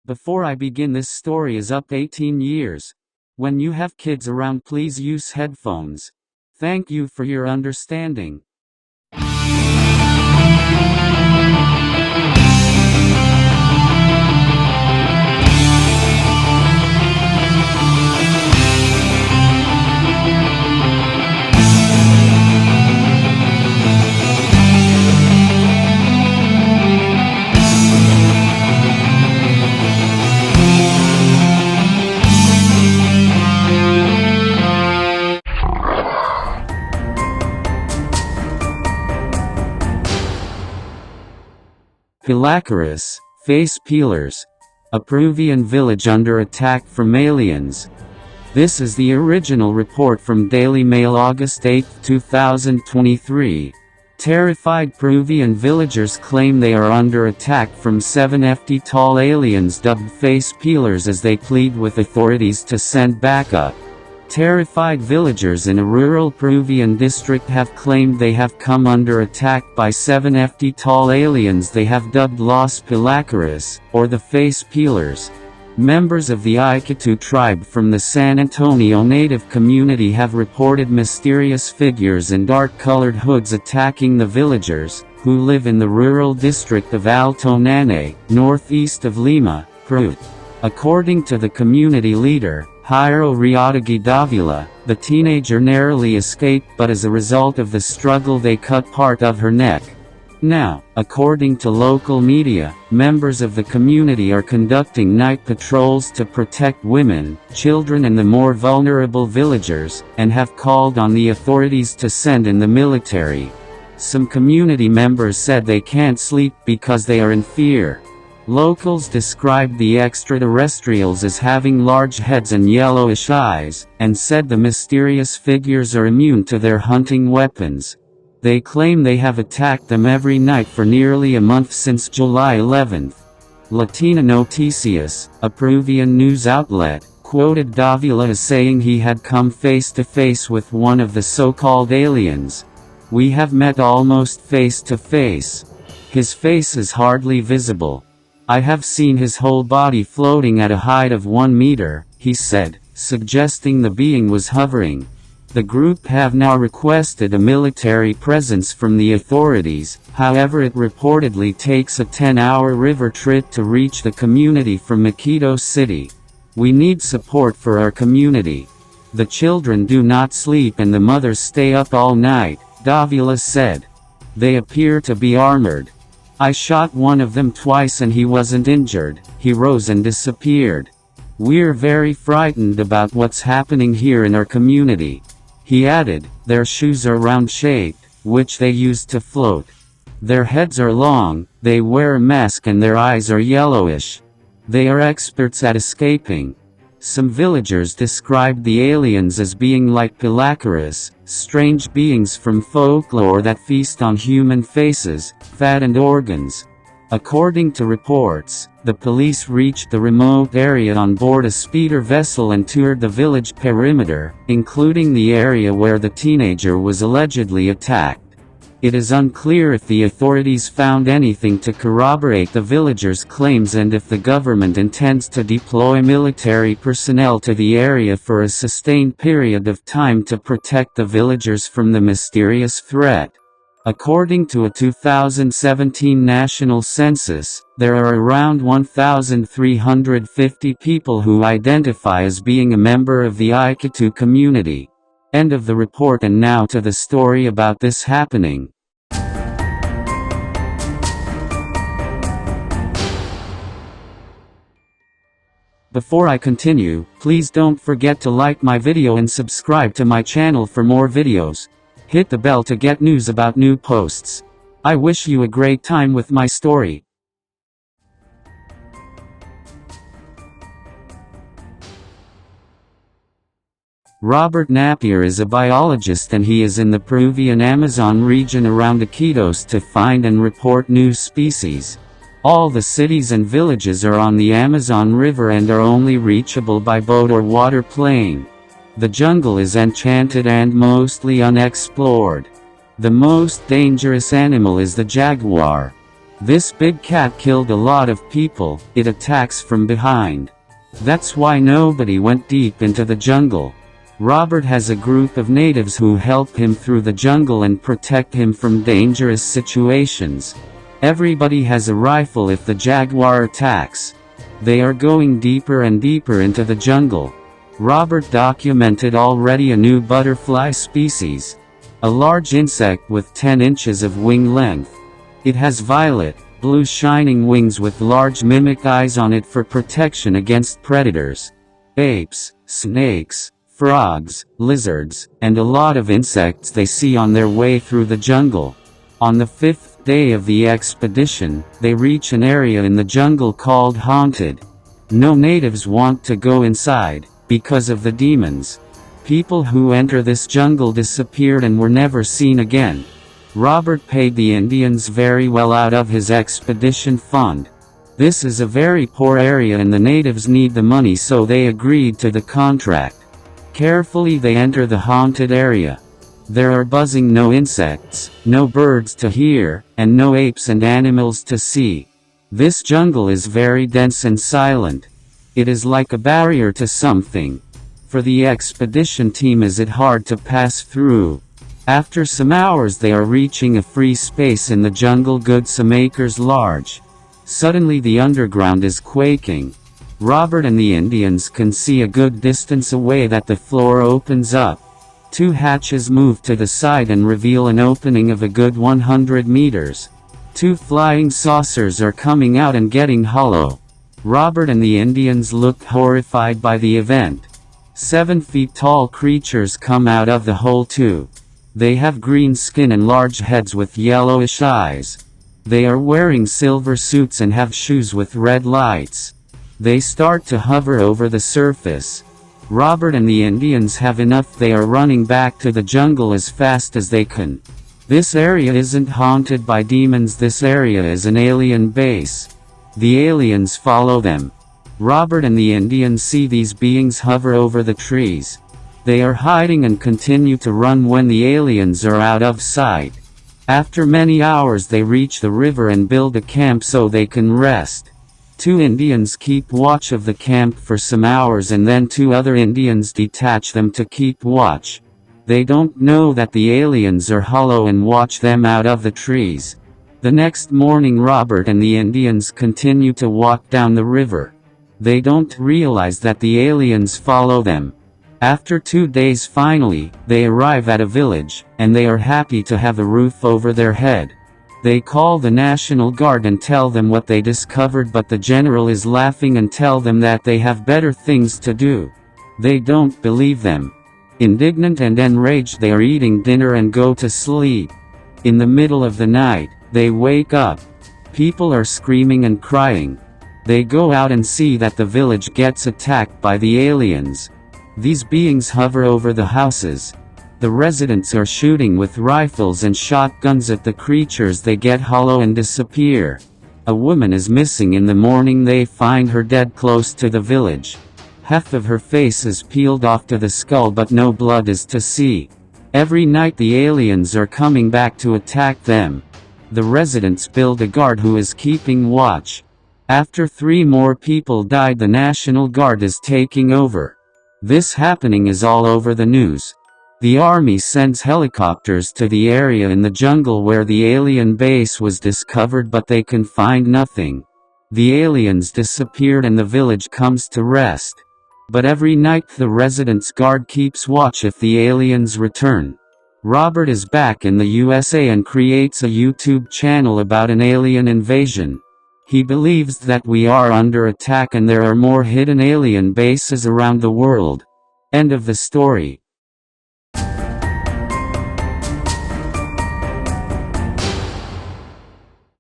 Before I begin, this story is up 18 years. When you have kids around, please use headphones. Thank you for your understanding. Pelacaras, face peelers. A Peruvian village under attack from aliens. This is the original report from Daily Mail, August 8, 2023. Terrified Peruvian villagers claim they are under attack from 7 tall aliens dubbed face peelers as they plead with authorities to send backup. Terrified villagers in a rural Peruvian district have claimed they have come under attack by 7 tall aliens they have dubbed Los Pelacaras, or the face peelers. Members of the Aykatu tribe from the San Antonio native community have reported mysterious figures in dark-colored hoods attacking the villagers, who live in the rural district of Alto Nane, northeast of Lima, Peru. According to the community leader, Jairo Riategui Davila, the teenager narrowly escaped, but as a result of the struggle they cut part of her neck. Now, according to local media, members of the community are conducting night patrols to protect women, children and the more vulnerable villagers, and have called on the authorities to send in the military. Some community members said they can't sleep because they are in fear. Locals described the extraterrestrials as having large heads and yellowish eyes, and said the mysterious figures are immune to their hunting weapons. They claim they have attacked them every night for nearly a month since July 11. Latina Noticias, a Peruvian news outlet, quoted Davila as saying he had come face to face with one of the so-called aliens. "We have met almost face to face. His face is hardly visible. I have seen his whole body floating at a height of 1 meter, he said, suggesting the being was hovering. The group have now requested a military presence from the authorities, however it reportedly takes a 10-hour river trip to reach the community from Iquitos City. We need support for our community. The children do not sleep and the mothers stay up all night," Davila said. "They appear to be armored. I shot one of them twice and he wasn't injured, he rose and disappeared. We're very frightened about what's happening here in our community." He added, "Their shoes are round-shaped, which they use to float. Their heads are long, they wear a mask and their eyes are yellowish. They are experts at escaping." Some villagers described the aliens as being like Pelacaras, strange beings from folklore that feast on human faces, fat and organs. According to reports, the police reached the remote area on board a speeder vessel and toured the village perimeter, including the area where the teenager was allegedly attacked. It is unclear if the authorities found anything to corroborate the villagers' claims and if the government intends to deploy military personnel to the area for a sustained period of time to protect the villagers from the mysterious threat. According to a 2017 national census, there are around 1,350 people who identify as being a member of the Aykatu community. End of the report. And now to the story about this happening. Before I continue, please don't forget to like my video and subscribe to my channel for more videos. Hit the bell to get news about new posts. I wish you a great time with my story. Robert Napier is a biologist and he is in the Peruvian Amazon region around Iquitos to find and report new species. All the cities and villages are on the Amazon River and are only reachable by boat or water plane. The jungle is enchanted and mostly unexplored. The most dangerous animal is the jaguar. This big cat killed a lot of people, it attacks from behind. That's why nobody went deep into the jungle. Robert has a group of natives who help him through the jungle and protect him from dangerous situations. Everybody has a rifle if the jaguar attacks. They are going deeper and deeper into the jungle. Robert documented already a new butterfly species. A large insect with 10 inches of wing length. It has violet, blue shining wings with large mimic eyes on it for protection against predators. Apes, snakes, frogs, lizards, and a lot of insects they see on their way through the jungle. On the 5th day of the expedition, they reach an area in the jungle called Haunted. No natives want to go inside, because of the demons. People who enter this jungle disappeared and were never seen again. Robert paid the Indians very well out of his expedition fund. This is a very poor area and the natives need the money, so they agreed to the contract. Carefully they enter the haunted area. There are buzzing no insects, no birds to hear, and no apes and animals to see. This jungle is very dense and silent. It is like a barrier to something. For the expedition team is it hard to pass through. After some hours they are reaching a free space in the jungle good some acres large. Suddenly the underground is quaking. Robert and the Indians can see a good distance away that the floor opens up. 2 hatches move to the side and reveal an opening of a good 100 meters. 2 flying saucers are coming out and getting hollow. Robert and the Indians looked horrified by the event. 7 feet tall creatures come out of the hole too. They have green skin and large heads with yellowish eyes. They are wearing silver suits and have shoes with red lights. They start to hover over the surface. Robert and the Indians have enough. They are running back to the jungle as fast as they can. This area isn't haunted by demons. This area is an alien base. The aliens follow them. Robert and the Indians see these beings hover over the trees. They are hiding and continue to run when the aliens are out of sight. After many hours they reach the river and build a camp so they can rest. 2 Indians keep watch of the camp for some hours and then 2 other Indians detach them to keep watch. They don't know that the aliens are hollow and watch them out of the trees. The next morning Robert and the Indians continue to walk down the river. They don't realize that the aliens follow them. After 2 days finally, they arrive at a village, and they are happy to have a roof over their head. They call the National Guard and tell them what they discovered, but the general is laughing and tell them that they have better things to do. They don't believe them. Indignant and enraged they are eating dinner and go to sleep. In the middle of the night, they wake up. People are screaming and crying. They go out and see that the village gets attacked by the aliens. These beings hover over the houses. The residents are shooting with rifles and shotguns at the creatures. They get hollow and disappear. A woman is missing. In the morning they find her dead close to the village. Half of her face is peeled off to the skull but no blood is to see. Every night the aliens are coming back to attack them. The residents build a guard who is keeping watch. After 3 more people died, the National Guard is taking over. This happening is all over the news. The army sends helicopters to the area in the jungle where the alien base was discovered, but they can find nothing. The aliens disappeared and the village comes to rest. But every night the residents' guard keeps watch if the aliens return. Robert is back in the USA and creates a YouTube channel about an alien invasion. He believes that we are under attack and there are more hidden alien bases around the world. End of the story.